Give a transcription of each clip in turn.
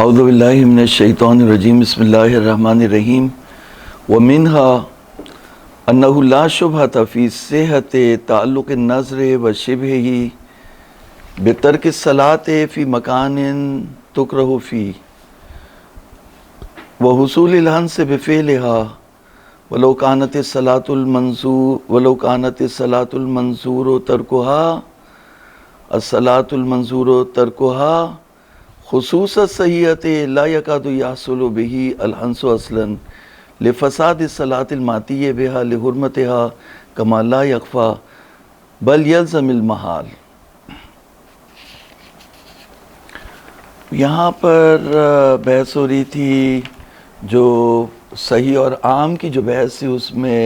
اعوذ باللہ من الشیطان الرجیم بسم اللہ الرحمن الرحیم ومنها انه لا شبہۃ فی صحۃ تعلق النظر وشبہہ بترک الصلاۃ فی مکان تکرہ فیہ وحصول الحنث بفعلها ولو كانت الصلاۃ المنظور ترکها خصوص الصحیحۃ لا یکاد یحصل به الحنث اصلا لفساد الصلاۃ الماتی بها لحرمتها کما لا یخفى بل یلزم المحال۔ یہاں پر بحث ہو رہی تھی، جو صحیح اور عام کی جو بحث تھی اس میں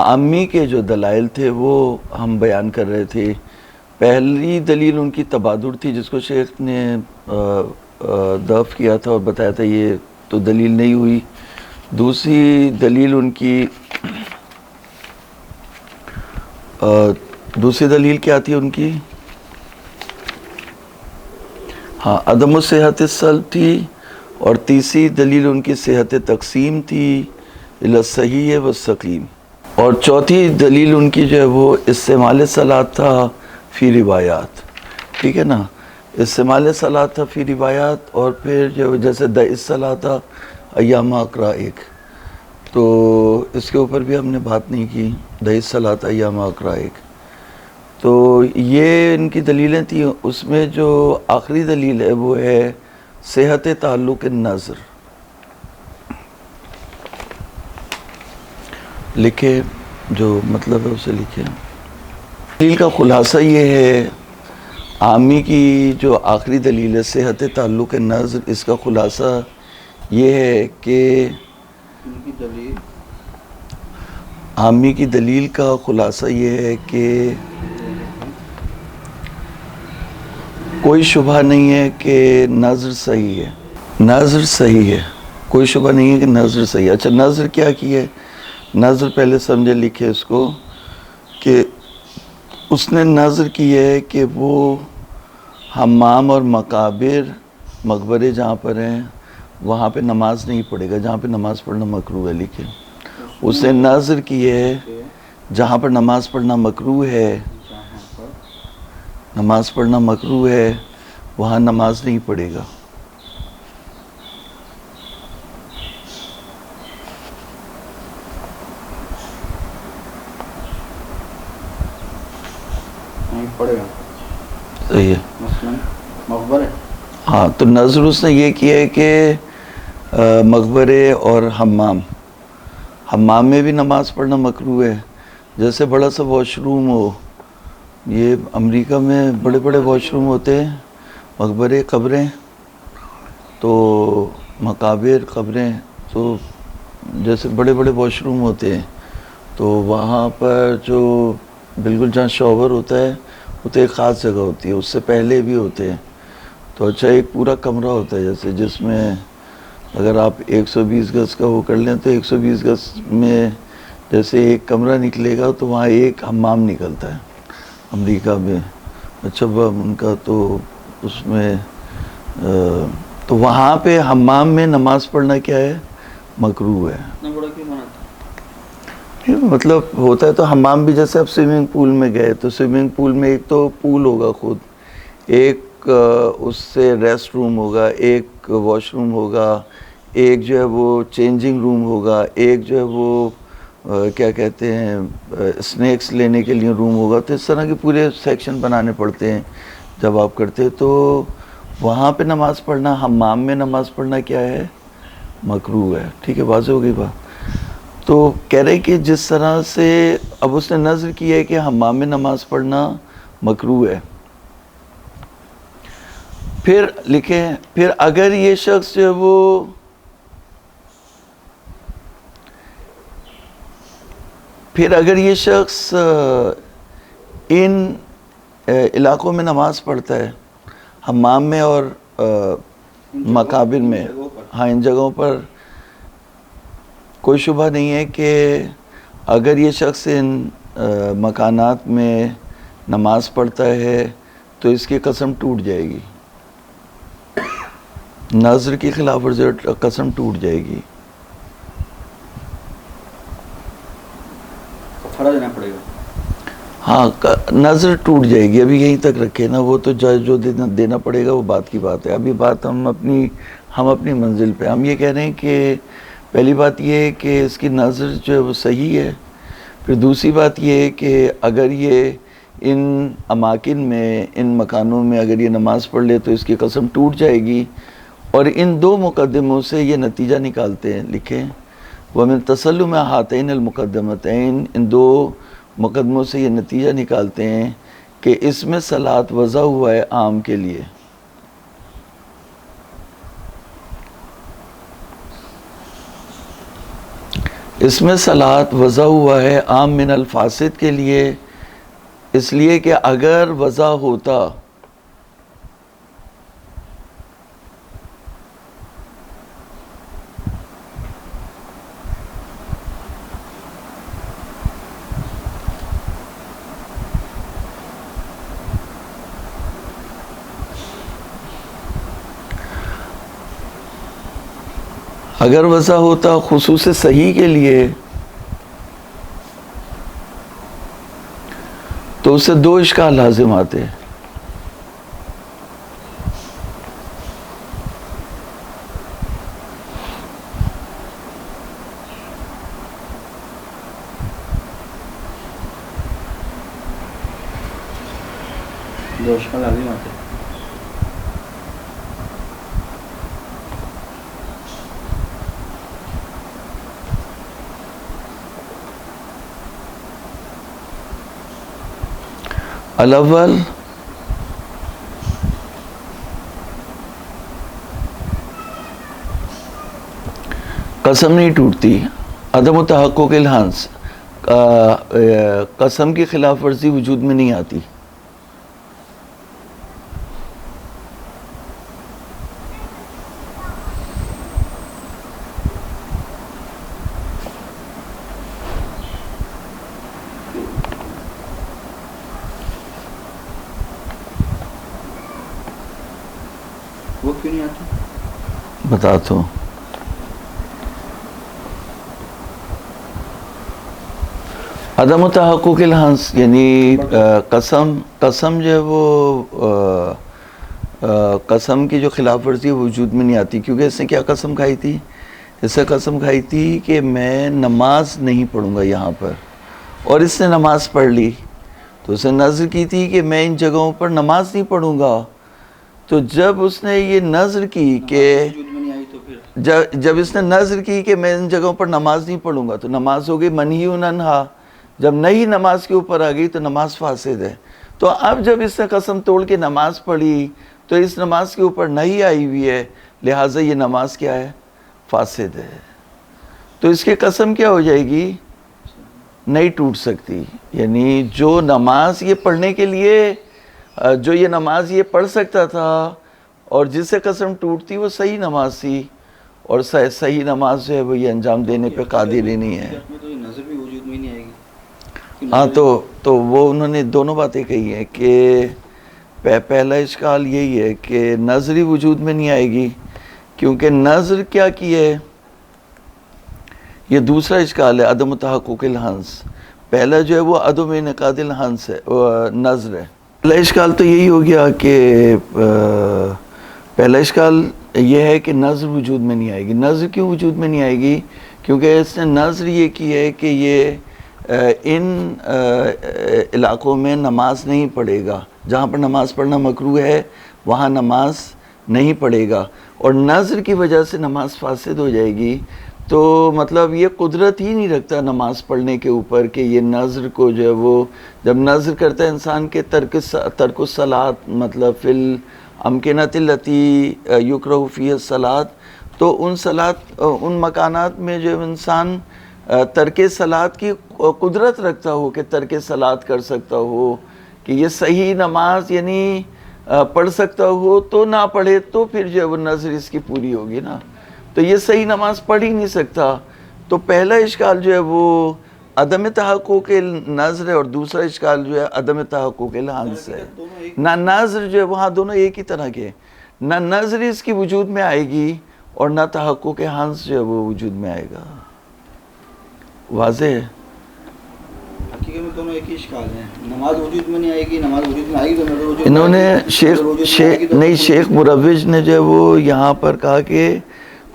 عامی کے جو دلائل تھے وہ ہم بیان کر رہے تھے۔ پہلی دلیل ان کی تبادر تھی جس کو شیخ نے دفع کیا تھا اور بتایا تھا یہ تو دلیل نہیں ہوئی۔ دوسری دلیل ان کی دوسری دلیل کیا تھی ان کی؟ عدم صحت السلب تھی، اور تیسری دلیل ان کی صحت تقسیم تھی الی الصحیح والسقیم، اور چوتھی دلیل ان کی جو ہے وہ استعمال صلاۃ تھا فی روایات، ٹھیک ہے نا، استعمال صلاۃ تھا فی روایات، اور پھر جو جیسے دع الصلاۃ ایام اقرائک، تو اس کے اوپر بھی ہم نے بات نہیں کی، دع الصلاۃ ایام اقرائک۔ تو یہ ان کی دلیلیں تھیں۔ اس میں جو آخری دلیل ہے وہ ہے صحت تعلق النظر۔ لکھے جو مطلب ہے اسے لکھے۔ دلیل کا خلاصہ یہ ہے، عامی کی جو آخری دلیل ہے صحت تعلق النظر، اس کا خلاصہ یہ ہے کہ عامی کی دلیل کا خلاصہ یہ ہے کہ کوئی شبہ نہیں ہے کہ نظر صحیح ہے، نظر صحیح ہے، کوئی شبہ نہیں ہے کہ نظر صحیح ہے۔ اچھا، نظر کیا کی ہے؟ نظر پہلے سمجھے، لکھے اس کو، کہ اس نے نظر کی ہے کہ وہ حمام اور مقابر، مقبرے جہاں پر ہیں وہاں پہ نماز نہیں پڑھے گا، جہاں پہ نماز پڑھنا مکروہ ہے۔ لکھے اس نے نظر کی ہے جہاں پر نماز پڑھنا مکروہ ہے، نماز پڑھنا مکروہ ہے، وہاں نماز نہیں پڑھے گا۔ صحیح ہے، مقبرے، ہاں، تو نظر اس نے یہ کیا ہے کہ مقبرے اور حمام میں بھی نماز پڑھنا مکروہ ہے۔ جیسے بڑا سا واش روم ہو، یہ امریکہ میں بڑے بڑے واش روم ہوتے ہیں، مقبرے، قبریں، تو مقابر، قبریں، تو جیسے بڑے بڑے واش روم ہوتے ہیں، تو وہاں پر جو بالکل جہاں شاور ہوتا ہے وہ تو ایک خاص جگہ ہوتی ہے، اس سے پہلے بھی ہوتے ہیں، تو اچھا ایک پورا کمرہ ہوتا ہے جیسے، جس میں اگر آپ 120 گز کا وہ کر لیں تو 120 گز میں جیسے ایک کمرہ نکلے گا تو وہاں ایک حمام نکلتا ہے امریکہ میں۔ اچھا، ان کا تو اس میں تو وہاں پہ حمام میں نماز پڑھنا کیا ہے؟ مکروہ ہے۔ مطلب ہوتا ہے تو حمام بھی، جیسے آپ سوئمنگ پول میں گئے تو سوئمنگ پول میں ایک تو پول ہوگا خود، ایک اس سے ریسٹ روم ہوگا، ایک واش روم ہوگا، ایک جو ہے وہ چینجنگ روم ہوگا، ایک جو ہے وہ کیا کہتے ہیں اسنیکس لینے کے لیے روم ہوگا، تو اس طرح کے پورے سیکشن بنانے پڑتے ہیں جب آپ کرتے ہیں۔ تو وہاں پہ نماز پڑھنا، حمام میں نماز پڑھنا کیا ہے؟ مکروہ ہے، ٹھیک ہے، واضح ہو گئی بات۔ تو کہہ رہے کہ جس طرح سے اب اس نے نظر کی ہے کہ حمام میں نماز پڑھنا مکروہ ہے، پھر لکھیں، پھر اگر یہ شخص جو ہے وہ ان علاقوں میں نماز پڑھتا ہے، حمام میں اور مقابر میں، ہاں ان جگہوں پر، کوئی شبہ نہیں ہے کہ اگر یہ شخص ان مکانات میں نماز پڑھتا ہے تو اس کی قسم ٹوٹ جائے گی، نظر کی خلاف ورزی اور قسم ٹوٹ جائے گی. کفارہ دینا پڑے گا. ہاں نظر ٹوٹ جائے گی. ابھی یہیں تک رکھے نا, وہ تو جو دینا پڑے گا وہ بات کی بات ہے. ابھی بات ہم اپنی منزل پہ ہم یہ کہہ رہے ہیں کہ پہلی بات یہ ہے کہ اس کی نظر جو ہے وہ صحیح ہے. پھر دوسری بات یہ ہے کہ اگر یہ ان اماکن میں, ان مکانوں میں اگر یہ نماز پڑھ لے تو اس کی قسم ٹوٹ جائے گی. اور ان دو مقدموں سے یہ نتیجہ نکالتے ہیں, لکھیں وَمِن تَسَلُّمِ هَاتَيْنِ الْمُقَدَّمَتَيْن, ان دو مقدموں سے یہ نتیجہ نکالتے ہیں کہ اس میں صلاۃ وضع ہوا ہے عام کے لیے. اس میں صلاۃ وضع ہوا ہے عام من الفاسد کے لیے, اس لیے کہ اگر وضع ہوتا خصوص صحیح کے لیے تو اسے دو اشکال لازم آتے ہیں. لازم آتے ہیں. الاول قسم نہیں ٹوٹتی, عدم تحقق الحنس, قسم کی خلاف ورزی وجود میں نہیں آتی. وہ کیوں نہیں آتی؟ بتاتا ہوں. عدم تحقق الحنس یعنی قسم جو ہے وہ قسم کی جو خلاف ورزی وجود میں نہیں آتی, کیونکہ اس نے کیا قسم کھائی تھی؟ اس نے قسم کھائی تھی کہ میں نماز نہیں پڑھوں گا یہاں پر, اور اس نے نماز پڑھ لی. تو اس نے نظر کی تھی کہ میں ان جگہوں پر نماز نہیں پڑھوں گا. تو جب اس نے یہ نظر کی کہ جب اس نے نظر کی کہ میں ان جگہوں پر نماز نہیں پڑھوں گا, تو نماز ہو گئی منہی عنہا. جب نہیں نماز کے اوپر آ گئی تو نماز فاسد ہے. تو اب جب اس نے قسم توڑ کے نماز پڑھی تو اس نماز کے اوپر نہیں آئی ہوئی ہے, لہٰذا یہ نماز کیا ہے؟ فاسد ہے. تو اس کی قسم کیا ہو جائے گی؟ نہیں ٹوٹ سکتی. یعنی جو نماز یہ پڑھنے کے لیے, جو یہ نماز یہ پڑھ سکتا تھا اور جس سے قسم ٹوٹتی وہ صحیح نماز تھی, اور صحیح نماز جو ہے وہ یہ انجام دینے پہ قادر ہی نہیں ہے. نظر بھی وجود میں نہیں آئے گی. ہاں تو وہ انہوں نے دونوں باتیں کہی ہیں کہ پہلا اشکال یہی ہے کہ نظر ہی وجود میں نہیں آئے گی, کیونکہ نظر کیا کی ہے. یہ دوسرا اشکال ہے عدم تحقق الحنس. پہلا جو ہے وہ عدم انعقاد الحنس ہے, نظر ہے. پہلا اشکال تو یہی ہو گیا کہ پہلا اشکال یہ ہے کہ نظر وجود میں نہیں آئے گی. نظر کیوں وجود میں نہیں آئے گی؟ کیونکہ اس نے نظر یہ کی ہے کہ یہ ان علاقوں میں نماز نہیں پڑھے گا, جہاں پر نماز پڑھنا مکروہ ہے وہاں نماز نہیں پڑھے گا, اور نظر کی وجہ سے نماز فاسد ہو جائے گی. تو مطلب یہ قدرت ہی نہیں رکھتا نماز پڑھنے کے اوپر کہ یہ نظر کو جو ہے وہ جب نظر کرتا ہے انسان کے ترک الصلاۃ, مطلب فی الامکنۃ التی یکرہ فیہا الصلاۃ, تو ان مکانات میں جو انسان ترک صلاۃ کی قدرت رکھتا ہو کہ ترک صلاۃ کر سکتا ہو, کہ یہ صحیح نماز یعنی پڑھ سکتا ہو, تو نہ پڑھے تو پھر جو ہے وہ نظر اس کی پوری ہوگی نا. تو یہ صحیح نماز پڑھ ہی نہیں سکتا. تو پہلا اشکال جو ہے وہ عدم تحقق نظر ہے, اور دوسرا اشکال جو ہے عدم تحقق الحنس ہے. نظر جو ہے وہاں دونوں ایک ہی طرح کے, نہ نظر اس کی وجود میں آئے گی اور نہ تحقق حنس جو ہے وہ وجود میں آئے گا. واضح ہے؟ حقیقت میں دونوں ایک ہی اشکال ہیں. نماز وجود میں نہیں آئے گی, نماز وجود میں آئے گی تو نظر وجود میں انہوں نے آئے گی. شیخ مروج نے جو ہے وہ یہاں پر کہا کہ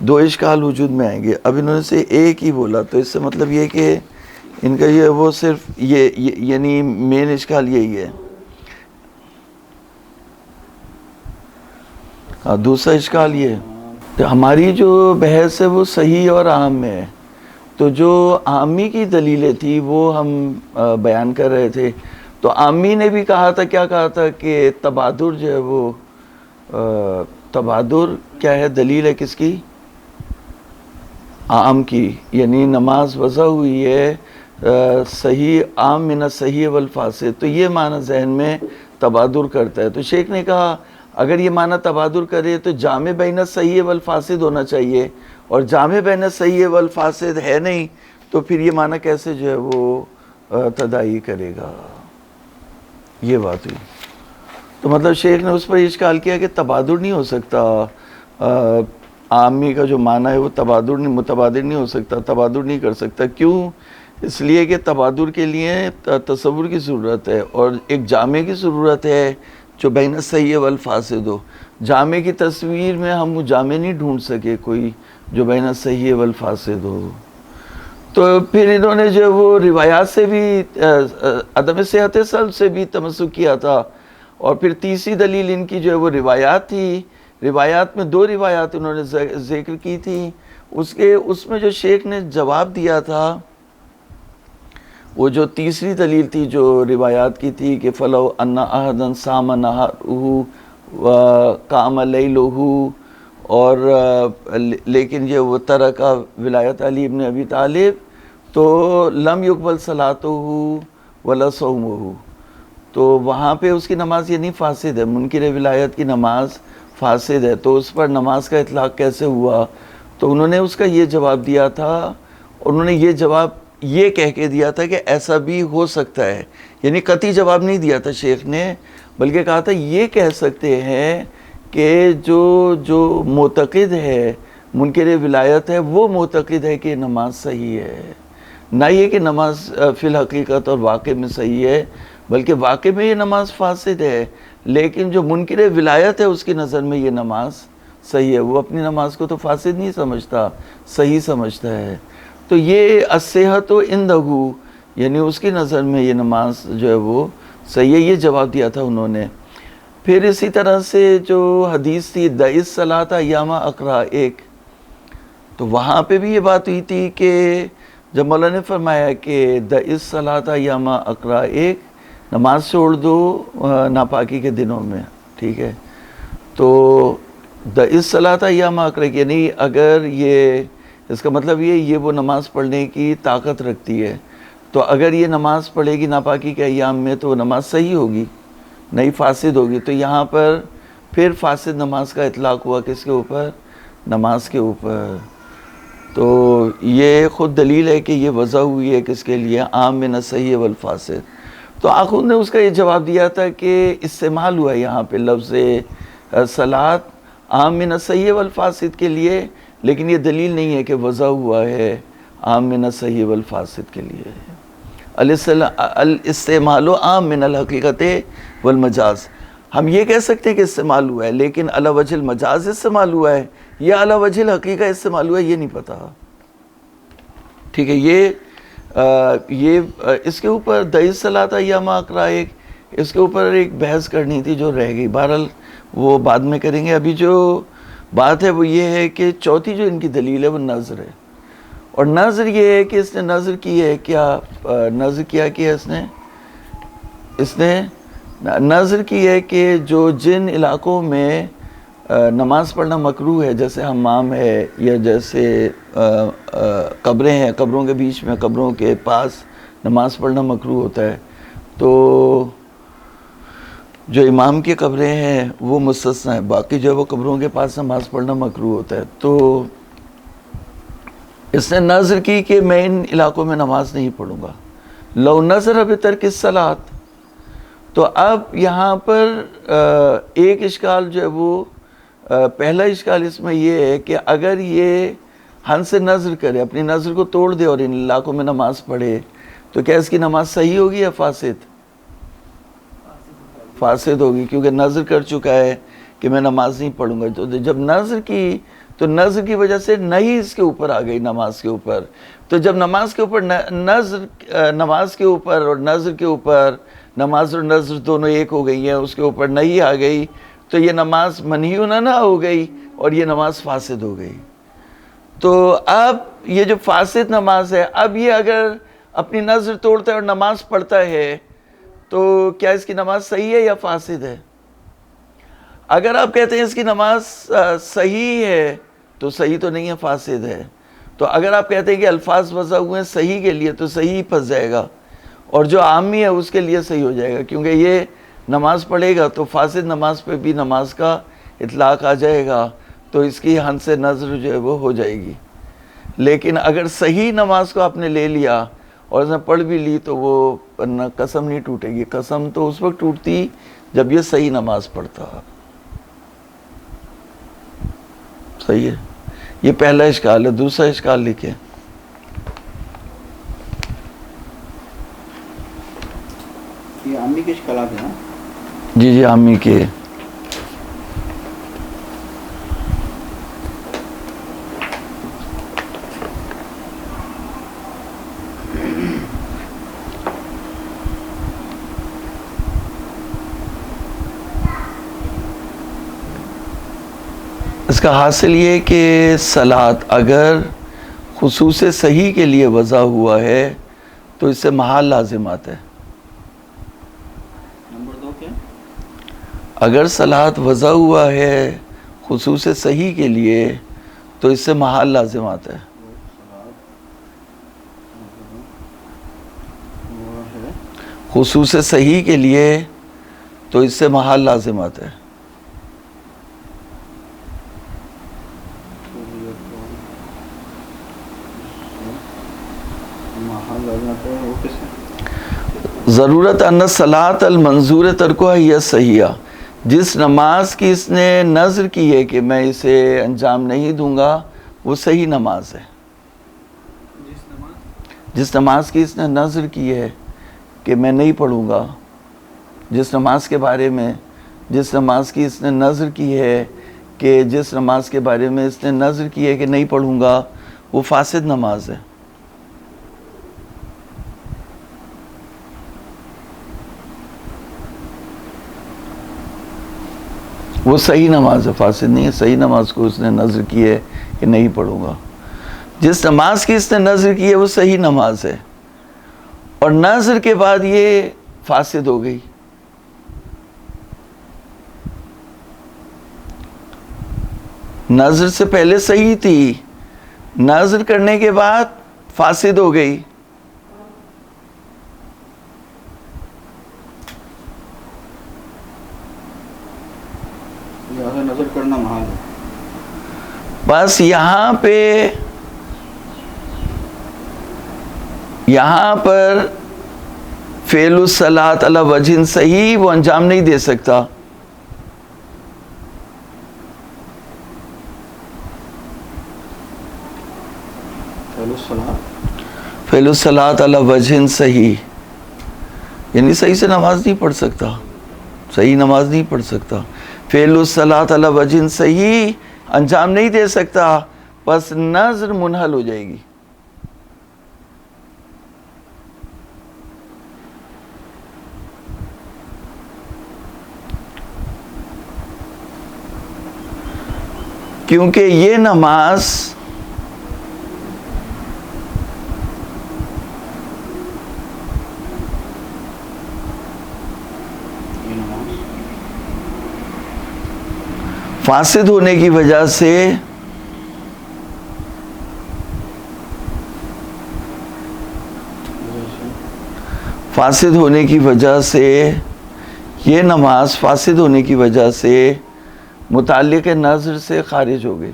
2 اشکال وجود میں آئیں گے. اب انہوں نے سے ایک ہی بولا, تو اس سے مطلب یہ کہ ان کا یہ وہ صرف یہ یعنی مین اشکال یہی ہے. دوسرا اشکال یہ ہے کہ ہماری جو بحث ہے وہ صحیح اور عام میں ہے. تو جو عامی کی دلیلیں تھی وہ ہم بیان کر رہے تھے. تو عامی نے بھی کہا تھا, کیا کہا تھا کہ تبادر جو ہے وہ تبادر کیا ہے, دلیل ہے کس کی؟ عام کی. یعنی نماز وضع ہوئی ہے صحیح عام من الصحیح والفاسد, تو یہ معنی ذہن میں تبادر کرتا ہے. تو شیخ نے کہا اگر یہ معنی تبادر کرے تو جامع بین الصحیح والفاسد ہونا چاہیے, اور جامع بین الصحیح والفاسد ہے نہیں, تو پھر یہ معنی کیسے جو ہے وہ تداعی کرے گا. یہ بات ہوئی. تو مطلب شیخ نے اس پر اشکال کیا کہ تبادر نہیں ہو سکتا, عامی کا جو معنی ہے وہ متبادر نہیں ہو سکتا, تبادر نہیں کر سکتا. کیوں؟ اس لیے کہ تبادر کے لیے تصور کی ضرورت ہے اور ایک جامع کی ضرورت ہے جو بین الصحیح والفاسد ہو. جامع کی تصویر میں ہم وہ جامع نہیں ڈھونڈ سکے کوئی جو بین الصحیح والفاسد ہو. تو پھر انہوں نے جو وہ روایات سے بھی عدم صحت سلب سے بھی تمسک کیا تھا, اور پھر تیسری دلیل ان کی جو ہے وہ روایات تھی. روایات میں 2 روایات انہوں نے ذکر کی تھی. اس میں جو شیخ نے جواب دیا تھا وہ جو تیسری دلیل تھی جو روایات کی تھی کہ فلو ان احدن صام نہارہ وقام لیلہ, اور لیکن یہ وہ ترک ولایت علی ابن ابی طالب تو لم یقبل صلاتہ ولا صومہ. تو وہاں پہ اس کی نماز یہ نہیں فاسد ہے, منکر ولایت کی نماز فاسد ہے, تو اس پر نماز کا اطلاق کیسے ہوا؟ تو انہوں نے اس کا یہ جواب دیا تھا. انہوں نے یہ جواب یہ کہہ کے دیا تھا کہ ایسا بھی ہو سکتا ہے, یعنی قطعی جواب نہیں دیا تھا شیخ نے, بلکہ کہا تھا یہ کہہ سکتے ہیں کہ جو معتقد ہے منکر ولایت ہے وہ معتقد ہے کہ نماز صحیح ہے, نہ یہ کہ نماز فی الحقیقت اور واقع میں صحیح ہے, بلکہ واقع میں یہ نماز فاسد ہے, لیکن جو منکر ولایت ہے اس کی نظر میں یہ نماز صحیح ہے. وہ اپنی نماز کو تو فاسد نہیں سمجھتا, صحیح سمجھتا ہے. تو یہ الصحۃ عندہ, یعنی اس کی نظر میں یہ نماز جو ہے وہ صحیح ہے. یہ جواب دیا تھا انہوں نے. پھر اسی طرح سے جو حدیث تھی دع الصلاۃ ایام اقرا 1, تو وہاں پہ بھی یہ بات ہوئی تھی کہ جب مولا نے فرمایا کہ دع الصلاۃ ایام اقرا 1, نماز چھوڑ دو ناپاکی کے دنوں میں, ٹھیک ہے. تو دع الصلاۃ ایام اقرا, یعنی اگر یہ اس کا مطلب یہ وہ نماز پڑھنے کی طاقت رکھتی ہے, تو اگر یہ نماز پڑھے گی ناپاکی کے ایام میں تو وہ نماز صحیح ہوگی, نہیں فاسد ہوگی. تو یہاں پر پھر فاسد نماز کا اطلاق ہوا کس کے اوپر؟ نماز کے اوپر. تو یہ خود دلیل ہے کہ یہ وضع ہوئی ہے کس کے لیے؟ عام من الصحیح والفاسد. تو آخر نے اس کا یہ جواب دیا تھا کہ استعمال ہوا ہے یہاں پہ لفظ صلاۃ عام من الصحیح والفاسد کے لیے, لیکن یہ دلیل نہیں ہے کہ وضع ہوا ہے عام من الصحیح والفاسد کے لیے. الاستعمال عام من الحقیقت والمجاز, ہم یہ کہہ سکتے ہیں کہ استعمال ہوا ہے, لیکن علی وجہ المجاز استعمال ہوا ہے یا علی وجہ الحقیقہ استعمال ہوا ہے یہ نہیں پتا, ٹھیک ہے. یہ اس کے اوپر دع الصلاۃ ایام اقرا 1, اس کے اوپر ایک بحث کرنی تھی جو رہ گئی. بہرحال وہ بعد میں کریں گے. ابھی جو بات ہے وہ یہ ہے کہ چوتھی جو ان کی دلیل ہے وہ نظر ہے, اور نظر یہ ہے کہ اس نے نظر کی ہے کیا, نظر کیا اس نے نظر کی ہے کہ جو جن علاقوں میں نماز پڑھنا مکروہ ہے, جیسے حمام ہے یا جیسے قبریں ہیں, قبروں کے بیچ میں قبروں کے پاس نماز پڑھنا مکروہ ہوتا ہے, تو جو امام کی قبریں ہیں وہ مستثنی ہیں, باقی جو ہے وہ قبروں کے پاس نماز پڑھنا مکروہ ہوتا ہے. تو اس نے نظر کی کہ میں ان علاقوں میں نماز نہیں پڑھوں گا. لو نظر بترک الصلاۃ, تو اب یہاں پر ایک اشکال جو ہے وہ پہلا اشکال اس میں یہ ہے کہ اگر یہ ہن سے نظر کرے، اپنی نظر کو توڑ دے اور ان علاقوں میں نماز پڑھے، تو کیا اس کی نماز صحیح ہوگی یا فاسد؟ فاسد ہوگی، کیونکہ نظر کر چکا ہے کہ میں نماز نہیں پڑھوں گا. تو جب نظر کی تو نظر کی وجہ سے نہیں اس کے اوپر آ گئی نماز کے اوپر. تو جب نماز کے اوپر نماز کے اوپر اور نظر کے اوپر، نماز اور نظر دونوں ایک ہو گئی ہیں، اس کے اوپر نہیں آ گئی، تو یہ نماز منہیٌ عنہ ہو گئی اور یہ نماز فاسد ہو گئی. تو اب یہ جو فاسد نماز ہے، اب یہ اگر اپنی نظر توڑتا ہے اور نماز پڑھتا ہے تو کیا اس کی نماز صحیح ہے یا فاسد ہے؟ اگر آپ کہتے ہیں اس کی نماز صحیح ہے تو صحیح تو نہیں ہے، فاسد ہے. تو اگر آپ کہتے ہیں کہ الفاظ وضع ہوئے ہیں صحیح کے لیے تو صحیح پھنس جائے گا، اور جو عامی ہے اس کے لیے صحیح ہو جائے گا، کیونکہ یہ نماز پڑھے گا تو فاسد نماز پہ بھی نماز کا اطلاق آ جائے گا، تو اس کی ہن سے نظر جو ہے وہ ہو جائے گی. لیکن اگر صحیح نماز کو آپ نے لے لیا اور اس نے پڑھ بھی لی تو وہ قسم نہیں ٹوٹے گی. قسم تو اس وقت ٹوٹتی جب یہ صحیح نماز پڑھتا. صحیح ہے، یہ پہلا اشکال ہے. دوسرا اشکال لکھیں. یہ عامی کے اشکالات ہیں نا؟ جی عامی کے. اس کا حاصل یہ کہ صلاۃ اگر خصوص صحیح کے لیے وضع ہوا ہے تو اس سے محال لازمات ہے. نمبر 2 کیا؟ اگر صلاۃ وضع ہوا ہے خصوص صحیح کے لیے تو اس سے محال لازمات ہے. خصوص صحیح کے لیے تو اس سے محال لازمات ہے. ضرورت ان الصلاۃ المنظور ترکها ہی صحیحہ، جس نماز کی اس نے نظر کی ہے کہ میں اسے انجام نہیں دوں گا وہ صحیح نماز ہے. جس نماز کی اس نے نظر کی ہے کہ میں نہیں پڑھوں گا، جس نماز کے بارے میں جس نماز کی اس نے نظر کی ہے کہ جس نماز کے بارے میں اس نے نظر کی ہے کہ نہیں پڑھوں گا وہ فاسد نماز ہے. وہ صحیح نماز ہے، فاسد نہیں ہے. صحیح نماز کو اس نے نظر کی ہے کہ نہیں پڑھوں گا. جس نماز کی اس نے نظر کی ہے وہ صحیح نماز ہے، اور نظر کے بعد یہ فاسد ہو گئی. نظر سے پہلے صحیح تھی، نظر کرنے کے بعد فاسد ہو گئی. نظر کرنا محال ہے. بس یہاں پر فعل الصلاۃ علی وجہ صحیح وہ انجام نہیں دے سکتا. فعل الصلاۃ علی وجہ صحیح یعنی صحیح سے نماز نہیں پڑھ سکتا، صحیح نماز نہیں پڑھ سکتا. فعل الصلاۃ علی وجہ صحیح انجام نہیں دے سکتا، بس نظر منحل ہو جائے گی. کیونکہ یہ نماز فاسد ہونے کی وجہ سے یہ نماز فاسد ہونے کی وجہ سے متعلق نظر سے خارج ہو گئی.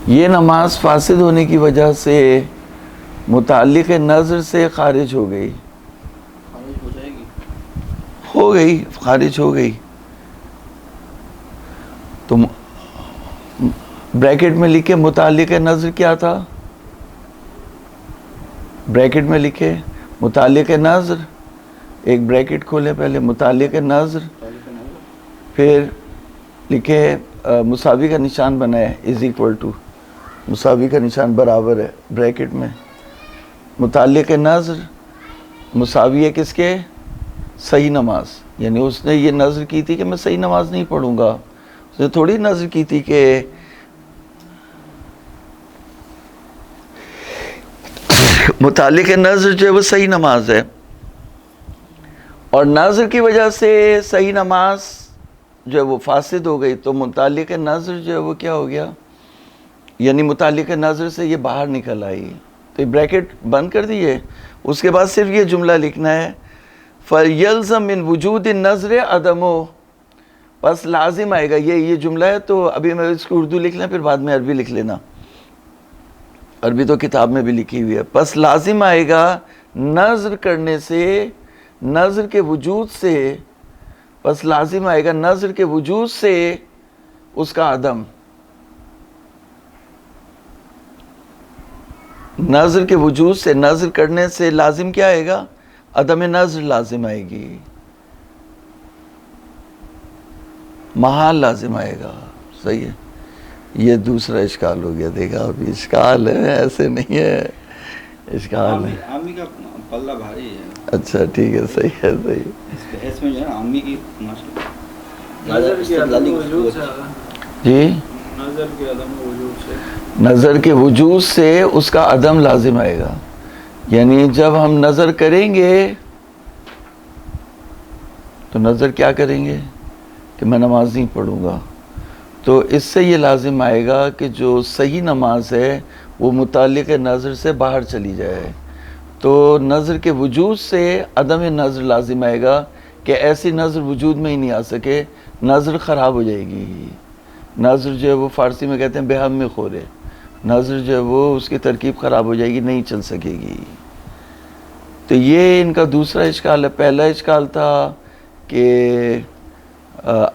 یہ نماز فاسد ہونے کی وجہ سے متعلق نظر سے خارج ہو گئی. ہو گئی، خارج ہو گئی. تو بریکٹ میں لکھے متعلق نظر کیا تھا؟ بریکٹ میں لکھے متعلق نظر، ایک بریکٹ کھولے پہلے، متعلق نظر، پھر لکھے مساوی کا نشان بنائے از ایکول ٹو، مساوی کا نشان برابر ہے بریکٹ میں. متعلق نظر مساوی ہے کس کے؟ صحیح نماز. یعنی اس نے یہ نظر کی تھی کہ میں صحیح نماز نہیں پڑھوں گا. اس نے تھوڑی نظر کی تھی کہ متعلق نظر جو ہے وہ صحیح نماز ہے، اور نظر کی وجہ سے صحیح نماز جو ہے وہ فاسد ہو گئی. تو متعلق نظر جو ہے وہ کیا ہو گیا؟ یعنی متعلق نظر سے یہ باہر نکل آئی. تو یہ بریکٹ بند کر دیئے. اس کے بعد صرف یہ جملہ لکھنا ہے فَيَلْزَمْ مِنْ وُجُودِ النَّظْرِ عَدَمُهُ. پس لازم آئے گا، یہ جملہ ہے. تو ابھی میں اس کو اردو لکھ لیں، پھر بعد میں عربی لکھ لینا. عربی تو کتاب میں بھی لکھی ہوئی ہے. پس لازم آئے گا نظر کرنے سے، نظر کے وجود سے، پس لازم آئے گا نظر کے وجود سے اس کا عدم. نظر کے وجود سے، نظر کرنے سے لازم کیا آئے گا؟ عدم نظر لازم آئے گی، محال لازم آئے گا. صحیح ہے. یہ دوسرا اشکال ہو گیا. دیکھا ابھی اشکال ہے، ایسے نہیں ہے، اشکال ہے. عامی کا پلہ بھاری ہے. اچھا ٹھیک ہے، صحیح ہے، صحیح. اس بحث میں جو ہے نا عامی کی نظر کے عدم وجود سے، جی نظر کے عدم وجود سے، نظر کے وجود سے اس کا عدم لازم آئے گا. یعنی جب ہم نظر کریں گے تو نظر کیا کریں گے کہ میں نماز نہیں پڑھوں گا. تو اس سے یہ لازم آئے گا کہ جو صحیح نماز ہے وہ متعلق نظر سے باہر چلی جائے. تو نظر کے وجود سے عدم نظر لازم آئے گا کہ ایسی نظر وجود میں ہی نہیں آ سکے. نظر خراب ہو جائے گی. نظر جو ہے وہ فارسی میں کہتے ہیں بے ہم میں خورے. نظر جو ہے وہ اس کی ترکیب خراب ہو جائے گی، نہیں چل سکے گی. تو یہ ان کا دوسرا اشکال ہے. پہلا اشکال تھا کہ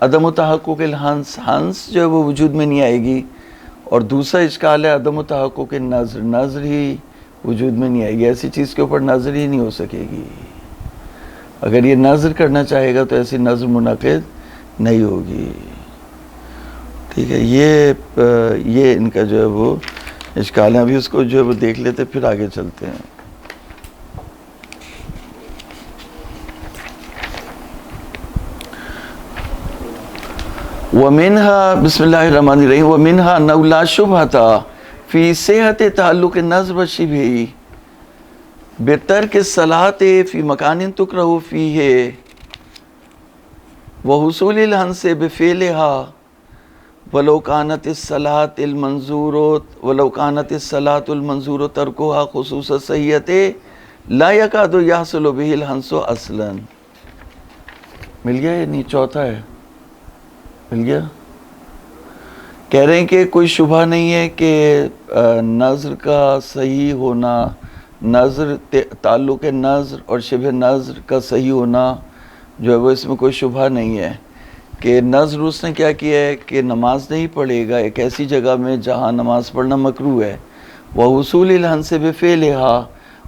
عدم تحقق الحنس، ہنس جو ہے وہ وجود میں نہیں آئے گی. اور دوسرا اشکال ہے عدم تحقق نظر، نظر ہی وجود میں نہیں آئے گی. ایسی چیز کے اوپر نظر ہی نہیں ہو سکے گی. اگر یہ نظر کرنا چاہے گا تو ایسی نظر منعقد نہیں ہوگی. ٹھیک ہے. یہ ان کا جو ہے وہ اشکال ہے. ابھی اس کو جو ہے وہ دیکھ لیتے پھر آگے چلتے ہیں. وَمِنْهَا بسم اللہ الرحمن الرحیم وَمِنْهَا أَنَّهُ لَا شُبْهَةَ فِي صِحَّةِ تَعَلُّقِ النَّظْرِ وَالشِّبْهِ بِتَرْكِ الصَّلَاةِ فِي مَكَانٍ تُكْرَهُ فِيهِ وَحُصُولِ الْحَنْسِ بِفِعْلِهَا وَلَوْ كَانَتِ الصَّلَاةُ الْمَنْظُورُ تَرْكُهَا خُصُوصَ الصَّحِيَّةِ لَا يَكَادُ يَحْصُلُ بِهِ الْحَنْسُ أَصْلًا. مل گیا؟ یہ نہیں چوتھا ہے. مل گیا؟ کہہ رہے ہیں کہ کوئی شبہ نہیں ہے کہ نظر کا صحیح ہونا، نظر تعلق نظر اور شبہ نظر کا صحیح ہونا جو ہے وہ اس میں کوئی شبہ نہیں ہے. کہ نظر اس نے کیا کیا ہے کہ نماز نہیں پڑھے گا ایک ایسی جگہ میں جہاں نماز پڑھنا مکروہ ہے. وَحُصُولِ الْحَنْسِ بِفِعْلِهَا،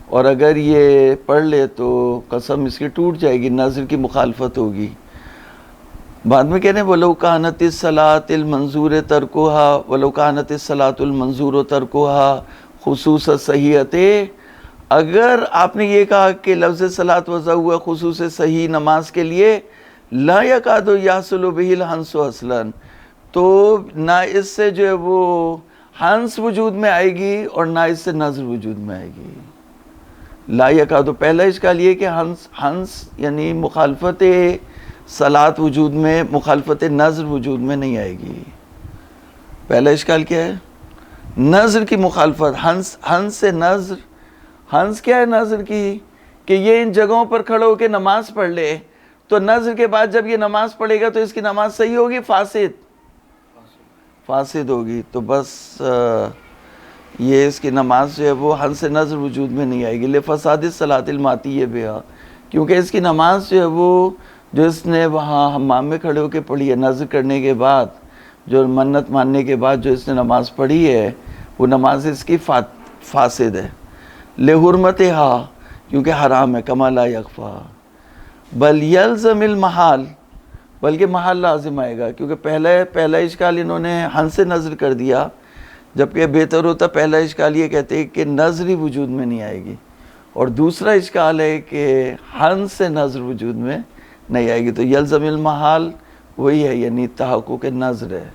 اور اگر یہ پڑھ لے تو قسم اس کی ٹوٹ جائے گی، نظر کی مخالفت ہوگی. بعد میں کہنے وَلَوْ كَانَتِ الصَّلَاةِ الْمَنْظُورِ تَرْكُهَا وَلَوْ كَانَتِ الصَّلَاةُ الْمَنْظُورُ تَرْكُهَا خُصُوصَ الصَّحِيَّةِ. اگر آپ نے یہ کہا کہ لفظ صلاۃ وضع ہوا خصوص صحیح نماز کے لیے، لا يَكَادُ يَحْصُلُ بِهِ الْحَنْسُ أَصْلًا، تو نہ اس سے جو ہے وہ ہنس وجود میں آئے گی اور نہ اس سے نظر وجود میں آئے گی. لا يَكَادُ پہلا اشکال یہ کہ ہنس یعنی مخالفت صلاۃ وجود میں، مخالفت نظر وجود میں نہیں آئے گی. پہلا اشکال کیا ہے؟ نظر کی مخالفت. ہنس سے نظر، ہنس کیا ہے نظر کی؟ کہ یہ ان جگہوں پر کھڑے ہو کے نماز پڑھ لے، تو نظر کے بعد جب یہ نماز پڑھے گا تو اس کی نماز صحیح ہوگی فاسد ہوگی. تو بس یہ اس کی نماز جو ہے وہ ہنس نظر وجود میں نہیں آئے گی. لِفَسَادِ الصَّلَاةِ الْمَاطِیَّةِ بِهَا، کیونکہ اس کی نماز جو ہے وہ جو اس نے وہاں حمام میں کھڑے ہو کے پڑھی ہے نذر کرنے کے بعد، جو منت ماننے کے بعد جو اس نے نماز پڑھی ہے، وہ نماز اس کی فاسد ہے، لحرمتہا، کیونکہ حرام ہے، کما لا یخفا، بل یلزم المحال، بلکہ محال لازم آئے گا، کیونکہ پہلا اشکال انہوں نے ہن سے نظر کر دیا، جبکہ بہتر ہوتا پہلا اشکال یہ کہتے ہیں کہ نظر ہی وجود میں نہیں آئے گی، اور دوسرا اشکال ہے کہ ہن سے نظر وجود میں نہیں آئے گی، تو یلزم المحال وہی ہے، یعنی تحقق نظر ہے،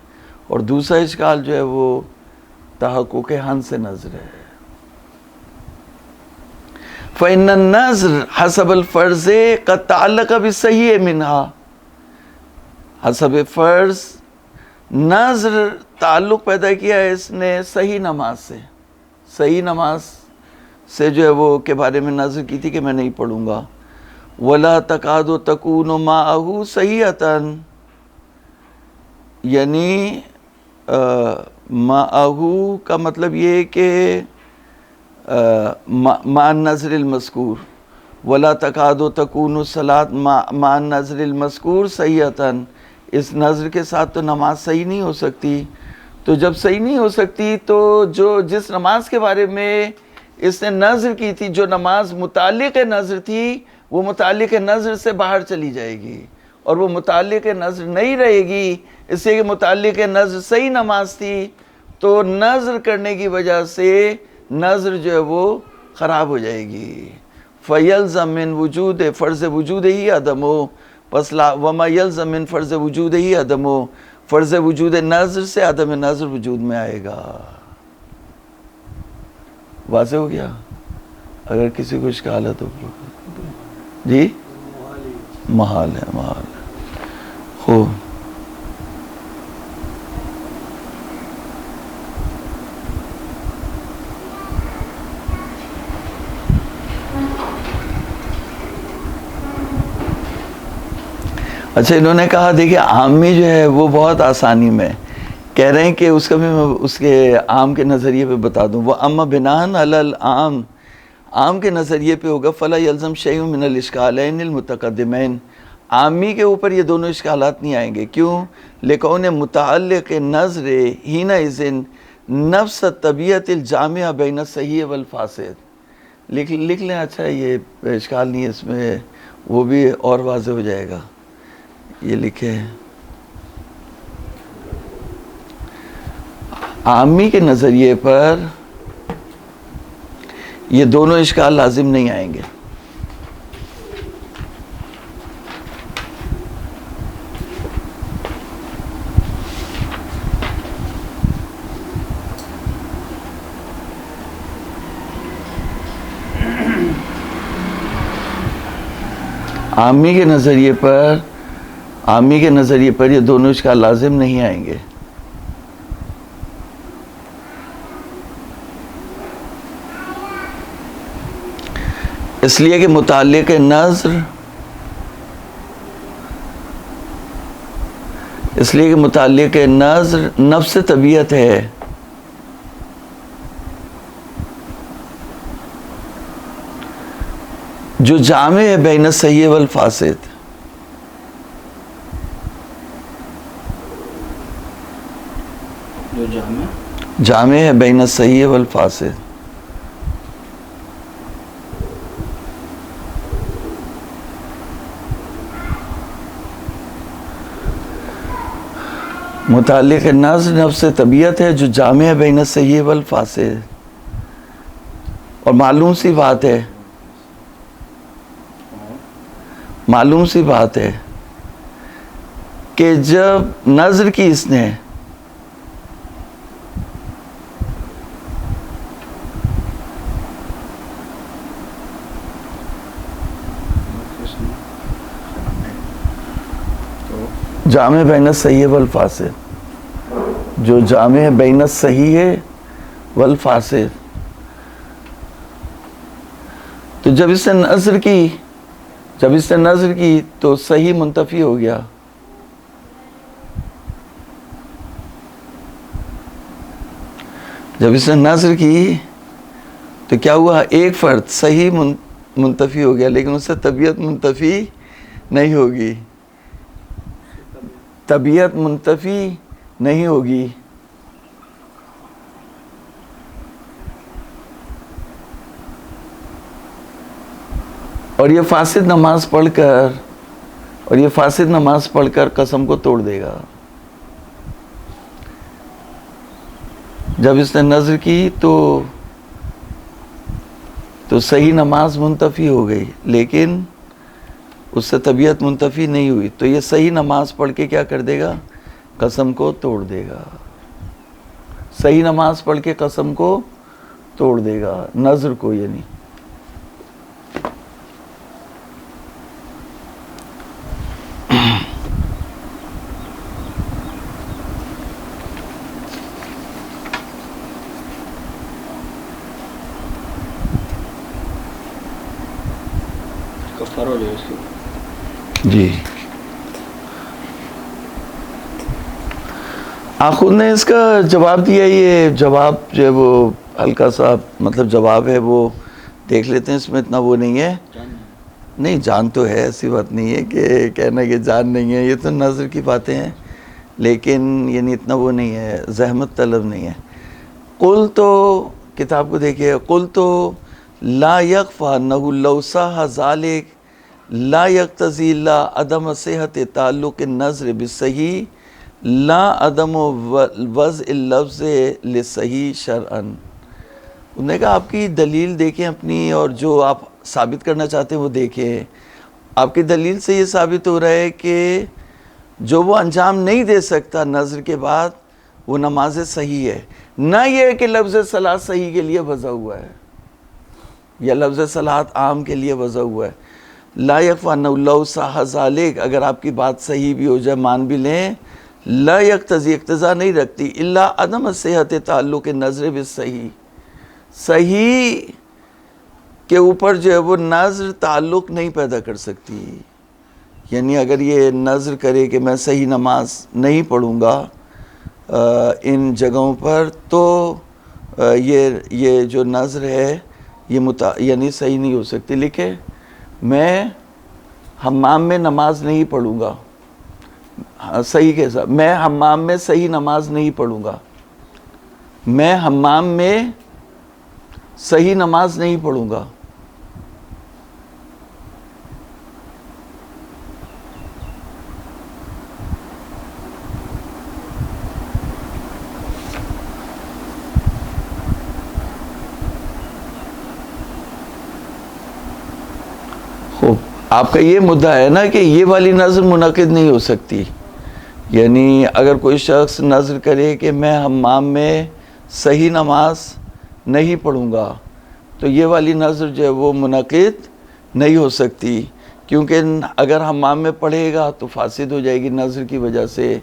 اور دوسرا اشکال جو ہے وہ تحقق ہن سے نظر ہے۔ فَإِنَّ النَّظْرَ حسب الفرض قد تعلق بالصحیح منہا، حسب فرض نظر تعلق پیدا کیا ہے اس نے صحیح نماز سے، صحیح نماز سے جو ہے وہ کے بارے میں نظر کی تھی کہ میں نہیں پڑھوں گا، وَلَا تَكَادُ تَكُونُ مَعَهُ صَحِيحَةً، یعنی مَعَهُ کا مطلب یہ ہے کہ مع النظر المذکور، وَلَا تَكَادُ تَكُونُ الصَّلَاةُ مع النظر المذکور صحیحَةً، اس نظر کے ساتھ تو نماز صحیح نہیں ہو سکتی، تو جب صحیح نہیں ہو سکتی تو جس نماز کے بارے میں اس نے نظر کی تھی، جو نماز متعلق نظر تھی، وہ متعلق نظر سے باہر چلی جائے گی، اور وہ متعلق نظر نہیں رہے گی، اس لیے کہ متعلق نظر صحیح نماز تھی، تو نظر کرنے کی وجہ سے نظر جو ہے وہ خراب ہو جائے گی۔ فَيَلْزَمْ مِنْ وُجُودِ فرض وجود ہی عدم ہو، پس وَمَا يَلْزَمْ مِنْ فرض وجود ہی عدم ہو، فرض وجود نظر سے عدم نظر وجود میں آئے گا۔ واضح ہو گیا؟ اگر کسی کو اشکال ہے تو جی محال ہے، محال ہے۔ خوب، اچھا انہوں نے کہا دیکھیں عامی جو ہے وہ بہت آسانی میں کہہ رہے ہیں کہ اس کا بھی میں اس کے عام کے نظریے پہ بتا دوں، وہ اما بناءً علی العام، عام کے نظریے پہ ہوگا، فلا یلزم شیء من الاشکالین المتقدمین، عامی کے اوپر یہ دونوں اشکالات نہیں آئیں گے، کیوں؟ لکون متعلق نظر حینئذ نفس طبیعت الجامعہ بین الصحیح والفاسد، لکھ لیں، اچھا یہ اشکال نہیں ہے اس میں، وہ بھی اور واضح ہو جائے گا، یہ لکھے عامی کے نظریے پر یہ دونوں اشکال لازم نہیں آئیں گے، عامی کے نظریے پر یہ دونوں اشکال لازم نہیں آئیں گے۔ اس لیے کہ متعلق نظر نفس طبیعت ہے، جو جامع ہے بین الصحیح والفاسد، جو جامع ہے بین الصحیح والفاسد، متعلق نظر نفس طبیعت ہے جو جامع ہے بین الصحیح والفاسد، اور معلوم سی بات ہے کہ جب نظر کی اس نے جامع بین الصحیح والفاسد، جو جامع ہے بین الصحیح والفاسد، تو جب اس نے نظر کی تو صحیح منتفی ہو گیا، جب اس نے نظر کی تو کیا ہوا؟ ایک فرد صحیح منتفی ہو گیا، لیکن اس سے طبیعت منتفی نہیں ہوگی, طبیعت منتفی نہیں ہوگی. اور یہ فاسد نماز پڑھ کر قسم کو توڑ دے گا. جب اس نے نظر کی تو صحیح نماز منتفی ہو گئی, لیکن اس سے طبیعت منتفی نہیں ہوئی, تو یہ صحیح نماز پڑھ کے کیا کر دے گا؟ قسم کو توڑ دے گا. صحیح نماز پڑھ کے قسم کو توڑ دے گا, نظر کو یعنی. کفارہ ہو جائے اس کی. جی, آپ خود نے اس کا جواب دیا. یہ جواب جو ہے وہ ہلکا سا مطلب جواب ہے, وہ دیکھ لیتے ہیں. اس میں اتنا وہ نہیں ہے. نہیں, جان تو ہے, ایسی بات نہیں ہے کہ کہنا کہ جان نہیں ہے, یہ تو نظر کی باتیں ہیں, لیکن یعنی اتنا وہ نہیں ہے, زحمت طلب نہیں ہے. قل تو کتاب کو دیکھیے, قل تو لا یخفی انہ لو صح ذلک لا یقتضی لا عدم صحت تعلق النظر بالصحیح لا عدم وضع اللفظ لصحیح شرعا. انہوں نے کہا آپ کی دلیل دیکھیں اپنی, اور جو آپ ثابت کرنا چاہتے ہیں وہ دیکھیں. آپ کی دلیل سے یہ ثابت ہو رہا ہے کہ جو وہ انجام نہیں دے سکتا نظر کے بعد وہ نماز صحیح ہے. نہ یہ ہے کہ لفظ صلاۃ صحیح کے لیے وضع ہوا ہے یا لفظ صلاۃ عام کے لیے وضع ہوا ہے. لا یکفی انہ لو صح ذلک, اگر آپ کی بات صحیح بھی ہو جائے, مان بھی لیں, لا یقتضی اقتضا نہیں رکھتی الا عدم صحت تعلق نظر بالصحیح, صحیح کے اوپر جو ہے وہ نظر تعلق نہیں پیدا کر سکتی. یعنی اگر یہ نظر کرے کہ میں صحیح نماز نہیں پڑھوں گا ان جگہوں پر, تو یہ جو نظر ہے یہ یعنی صحیح نہیں ہو سکتی. لکھے, میں حمام میں نماز نہیں پڑھوں گا, صحیح کیسا, میں حمام میں صحیح نماز نہیں پڑھوں گا, میں حمام میں صحیح نماز نہیں پڑھوں گا. آپ کا یہ مدعا ہے نا کہ یہ والی نظر منعقد نہیں ہو سکتی. یعنی اگر کوئی شخص نظر کرے کہ میں حمام میں صحیح نماز نہیں پڑھوں گا, تو یہ والی نظر جو ہے وہ منعقد نہیں ہو سکتی, کیونکہ اگر حمام میں پڑھے گا تو فاسد ہو جائے گی نظر کی وجہ سے,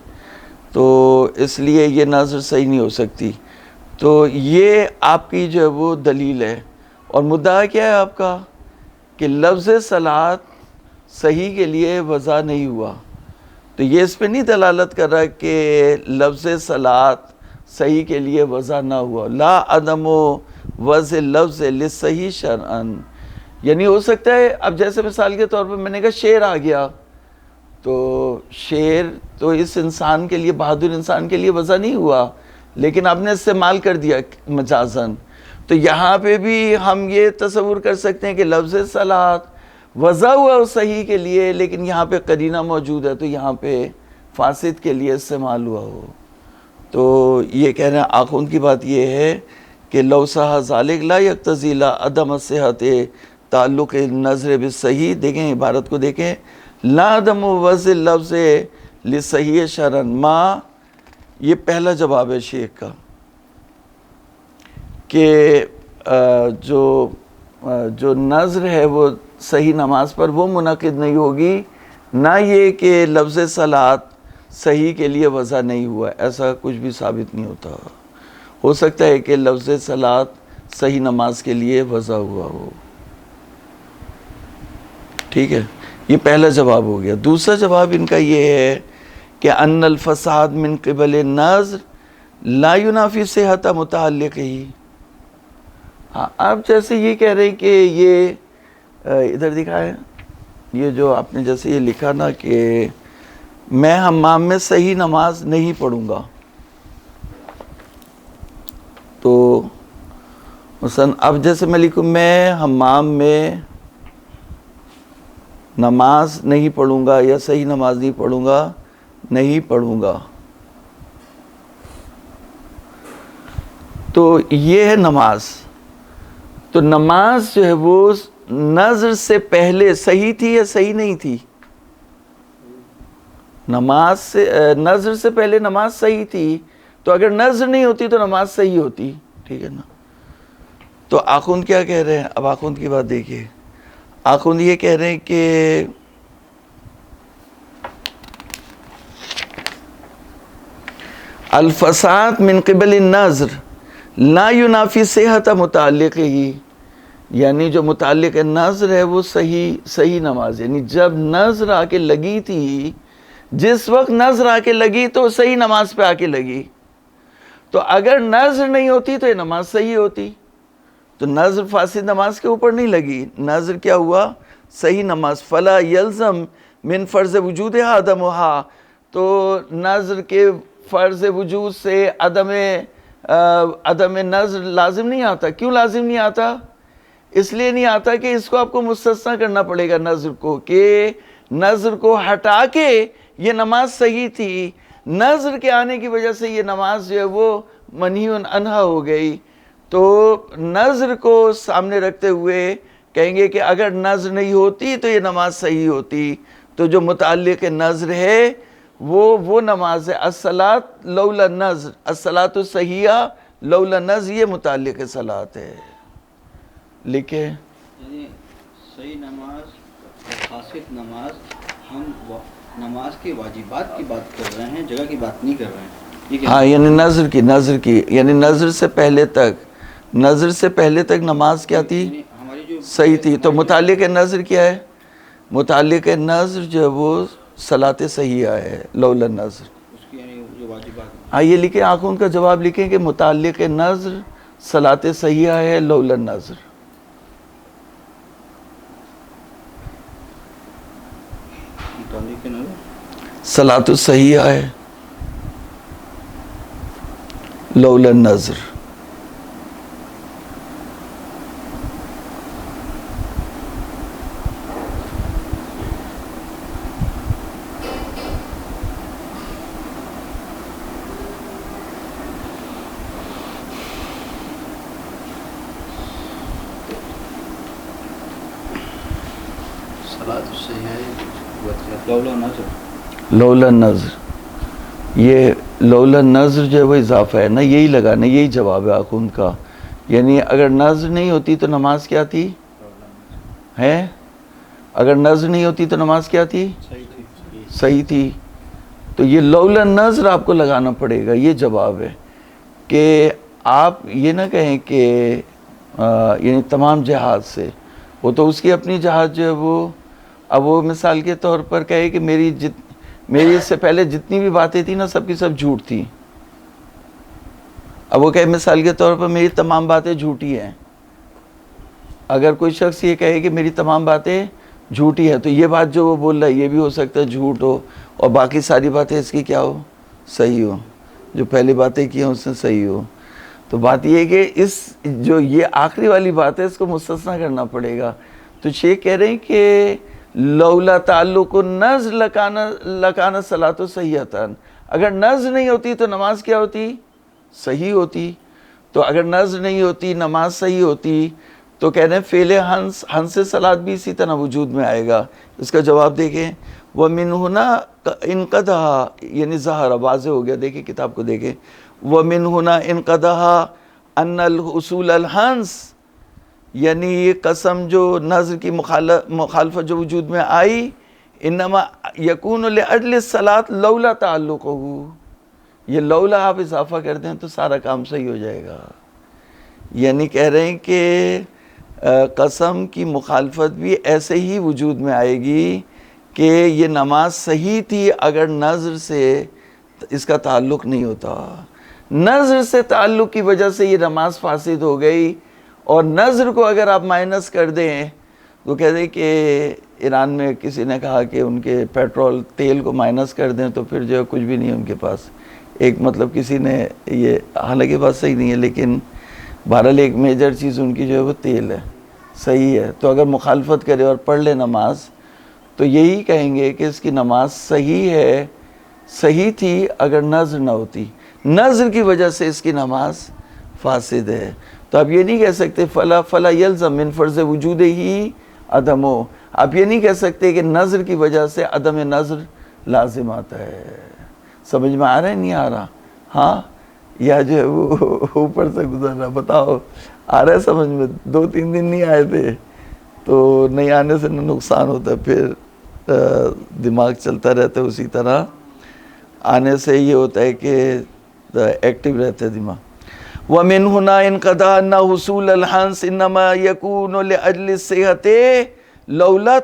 تو اس لیے یہ نظر صحیح نہیں ہو سکتی. تو یہ آپ کی جو ہے وہ دلیل ہے. اور مدعا کیا ہے آپ کا؟ کہ لفظ صلاۃ صحیح کے لیے وضع نہیں ہوا. تو یہ اس پہ نہیں دلالت کر رہا کہ لفظ صلاۃ صحیح کے لیے وضع نہ ہوا. لا عدم وضع لفظ لصحیح شرعا, یعنی ہو سکتا ہے اب جیسے مثال کے طور پر میں نے کہا شعر آ گیا, تو شعر تو اس انسان کے لیے, بہادر انسان کے لیے وضع نہیں ہوا, لیکن آپ نے استعمال کر دیا مجازن. تو یہاں پہ بھی ہم یہ تصور کر سکتے ہیں کہ لفظ صلاۃ وضع ہوا صحیح کے لیے, لیکن یہاں پہ قرینہ موجود ہے, تو یہاں پہ فاسد کے لیے استعمال ہوا ہو. تو یہ کہہ رہے ہیں آخوند کی بات یہ ہے کہ لو صح ذلک لا یقتضی لا عدم صحت تعلق نظر بالصحیح. دیکھیں عبارت کو دیکھیں, لا عدم وضع لفظ لصحیح شرعا ما, یہ پہلا جواب ہے شیخ کا کہ جو نظر ہے وہ صحیح نماز پر وہ منعقد نہیں ہوگی, نہ یہ کہ لفظ صلاۃ صحیح کے لیے وضع نہیں ہوا, ایسا کچھ بھی ثابت نہیں ہوتا. ہو سکتا ہے کہ لفظ صلاۃ صحیح نماز کے لیے وضع ہوا ہو. ٹھیک ہے, یہ پہلا جواب ہو گیا. دوسرا جواب ان کا یہ ہے کہ ان الفساد من قبل نظر لا ینافی صحت متعلق ہی. آپ جیسے یہ کہہ رہے ہیں کہ یہ ادھر دکھائیں, یہ جو آپ نے جیسے یہ لکھا نا کہ میں حمام میں صحیح نماز نہیں پڑھوں گا، تو مثلا اب جیسے میں لکھوں میں حمام میں نماز نہیں پڑھوں گا یا صحیح نماز نہیں پڑھوں گا، تو یہ ہے نماز. تو نماز جو ہے وہ نظر سے پہلے صحیح تھی یا صحیح نہیں تھی؟ نظر سے پہلے نماز صحیح تھی، تو اگر نظر نہیں ہوتی تو نماز صحیح ہوتی، ٹھیک ہے نا. تو آخوند کیا کہہ رہے ہیں؟ اب آخوند کی بات دیکھیے. آخوند یہ کہہ رہے ہیں کہ الفساد من قبل النظر لا ینافی صحت متعلق ہی، یعنی جو متعلق نظر ہے وہ صحیح نماز، یعنی جب نظر آ کے لگی تھی، جس وقت نظر آ کے لگی تو صحیح نماز پہ آ کے لگی. تو اگر نظر نہیں ہوتی تو یہ نماز صحیح ہوتی. تو نظر فاسد نماز کے اوپر نہیں لگی، نظر کیا ہوا؟ صحیح نماز. فلا یلزم من فرض وجود عدمھا، تو نظر کے فرض وجود سے عدم نظر لازم نہیں آتا. کیوں لازم نہیں آتا؟ اس لیے نہیں آتا کہ اس کو آپ کو مستثنا کرنا پڑے گا نظر کو، کہ نظر کو ہٹا کے یہ نماز صحیح تھی، نظر کے آنے کی وجہ سے یہ نماز جو ہے وہ منہی عنہا ہو گئی. تو نظر کو سامنے رکھتے ہوئے کہیں گے کہ اگر نظر نہیں ہوتی تو یہ نماز صحیح ہوتی. تو جو متعلق نظر ہے وہ نماز ہے. الصلاۃ لولا نظر، الصلاۃ الصحیحہ لولا نظر، یہ متعلق صلاۃ ہے. لکھے یعنی صحیح نماز اور فاسد نماز، ہم نماز کے واجبات کی بات کر رہے ہیں، جگہ کی بات نہیں کر رہے ہیں. ہاں، یعنی نظر کی یعنی نظر سے پہلے تک نماز کیا تھی؟ صحیح تھی. تو متعلق نظر کیا ہے؟ متعلق نظر جو ہے وہ صلاۃ صحیحہ ہے لولا نظر. اس کی یعنی جو واجبات، ہاں یہ لکھیں، آنکھوں کا جواب لکھیں کہ متعلق نظر صلاۃ صحیحہ ہے لولا نظر. متعلق نظر صلاۃ صحیحہ ہے لولا نظر. صلاۃ الصحیحہ لولا نظر، لولا نظر، یہ لولا نظر جو ہے وہ اضافہ ہے نا، یہی لگانا، یہی جواب ہے آخوند کا. یعنی اگر نظر نہیں ہوتی تو نماز کیا تھی؟ ہے، اگر نظر نہیں ہوتی تو نماز کیا تھی؟ صحیح تھی. تو یہ لولا نظر آپ کو لگانا پڑے گا، یہ جواب ہے. کہ آپ یہ نہ کہیں کہ یعنی تمام جہاد سے، وہ تو اس کی اپنی جہاد جو ہے وہ، اب وہ مثال کے طور پر کہے کہ میری اس سے پہلے جتنی بھی باتیں تھیں نا سب کی سب جھوٹ تھی. اب وہ کہے مثال کے طور پر میری تمام باتیں جھوٹی ہیں. اگر کوئی شخص یہ کہے کہ میری تمام باتیں جھوٹی ہیں، تو یہ بات جو وہ بول رہا ہے یہ بھی ہو سکتا ہے جھوٹ ہو، اور باقی ساری باتیں اس کی کیا ہو؟ صحیح ہو. جو پہلی باتیں کی ہیں اس سے صحیح ہو. تو بات یہ ہے کہ جو یہ آخری والی بات ہے اس کو مستثنا کرنا پڑے گا. تو شیخ کہہ رہے ہیں کہ لولا تعلق النظر لکان صلاۃ صحیحۃ، اگر نظر نہیں ہوتی تو نماز کیا ہوتی؟ صحیح ہوتی. تو اگر نظر نہیں ہوتی نماز صحیح ہوتی. تو کہہ رہے ہیں فعل ہنس صلاۃ بھی اسی طرح وجود میں آئے گا. اس کا جواب دیکھیں، وَمِنْ هُنَا انقضى، یعنی ظاہر واضح ہو گیا. دیکھیں کتاب کو دیکھیں. وَمِنْ هُنَا انقضى أَنَّ الْحُصُولَ الْحَنْس، یعنی یہ قسم جو نظر کی مخالفت جو وجود میں آئی، انما یکون لأجل الصلاۃ لولا تعلقہ، یہ لولا آپ اضافہ کر دیں تو سارا کام صحیح ہو جائے گا. یعنی کہہ رہے ہیں کہ قسم کی مخالفت بھی ایسے ہی وجود میں آئے گی کہ یہ نماز صحیح تھی اگر نظر سے اس کا تعلق نہیں ہوتا. نظر سے تعلق کی وجہ سے یہ نماز فاسد ہو گئی، اور نظر کو اگر آپ مائنس کر دیں وہ کہتے ہیں کہ ایران میں کسی نے کہا کہ ان کے پیٹرول تیل کو مائنس کر دیں تو پھر جو ہے کچھ بھی نہیں ہے ان کے پاس. ایک مطلب کسی نے یہ، حالانکہ بات صحیح نہیں ہے، لیکن بہرحال ایک میجر چیز ان کی جو ہے وہ تیل ہے. صحیح ہے، تو اگر مخالفت کرے اور پڑھ لے نماز تو یہی کہیں گے کہ اس کی نماز صحیح ہے، صحیح تھی اگر نظر نہ ہوتی، نظر کی وجہ سے اس کی نماز فاسد ہے. تو آپ یہ نہیں کہہ سکتے فلا یلزم من فرض وجود ہی عدم ہو. آپ یہ نہیں کہہ سکتے کہ نظر کی وجہ سے عدم نظر لازم آتا ہے. سمجھ میں آ رہا ہے نہیں آ رہا؟ ہاں، یا جو ہے وہ اوپر سے گزر رہا؟ بتاؤ آ رہا ہے سمجھ میں؟ 2-3 دن نہیں آئے تھے تو نہیں آنے سے نقصان ہوتا ہے، پھر دماغ چلتا رہتا ہے اسی طرح. آنے سے یہ ہوتا ہے کہ ایکٹیو رہتا ہے دماغ. وَمِنْ هُنَا انْقَضَى أَنَّ حُصُولَ الْحَنْسِ إِنَّمَا يَكُونُ لِأَجْلِ الصِّحَةِ لولا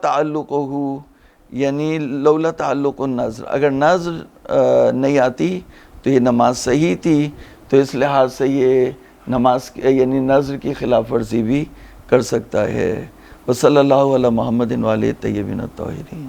تعلقه یعنی لولا تعلق النظر، اگر نظر نہیں آتی تو یہ نماز صحیح تھی، تو اس لحاظ سے یہ نماز یعنی نظر کی خلاف ورزی بھی کر سکتا ہے. وصلی اللہ علی محمد وآلہ الطیبین الطاہرین.